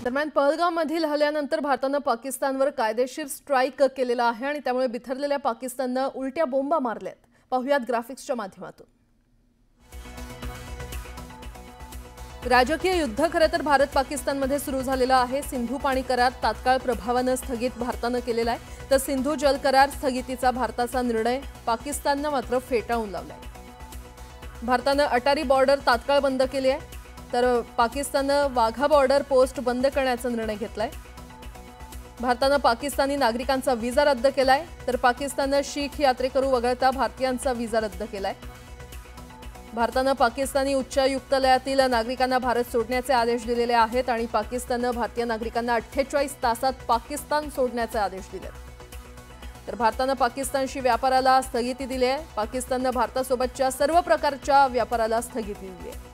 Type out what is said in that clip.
दरम्यान पहलगाममधील हल्ल्यानंतर भारताने पाकिस्तानवर कायदेशीर स्ट्राईक केलेला आहे आणि त्यामुळे बिथरलेल्या पाकिस्तानने उलट्या बोंबा मारल्यात। पाहुयात ग्राफिक्सच्या माध्यमातून। राजकीय युद्ध खरं तर भारत पाकिस्तानमध्ये सुरू झालेला आहे। सिंधू पाणी करार तात्काळ प्रभावाने स्थगित भारताने केलेला आहे, तर सिंधू जल करार स्थगितीचा भारताचा निर्णय पाकिस्तानने मात्र फेटाळून लावलाय। भारताने अटारी बॉर्डर तात्काळ बंद केली आहे, तर पाकिस्तानने वाघा बॉर्डर पोस्ट बंद करण्याचा निर्णय घेतलाय। भारताने पाकिस्तानी नागरिकांचा व्हिसा रद्द केलाय, तर पाकिस्तानने शीख यात्रेकरू वगळता भारतीयांचा व्हिसा रद्द केलाय। भारताने पाकिस्तानी उच्चायुक्तालयातील नागरिकांना भारत सोडण्याचे आदेश दिलेले आहेत आणि पाकिस्तानने भारतीय नागरिकांना 48 तासात पाकिस्तान सोडण्याचे आदेश दिले। तर भारताने पाकिस्तानशी व्यापाराला स्थगिती दिली आहे। पाकिस्तानने भारतासोबतच्या सर्व प्रकारच्या व्यापाराला स्थगिती दिली आहे।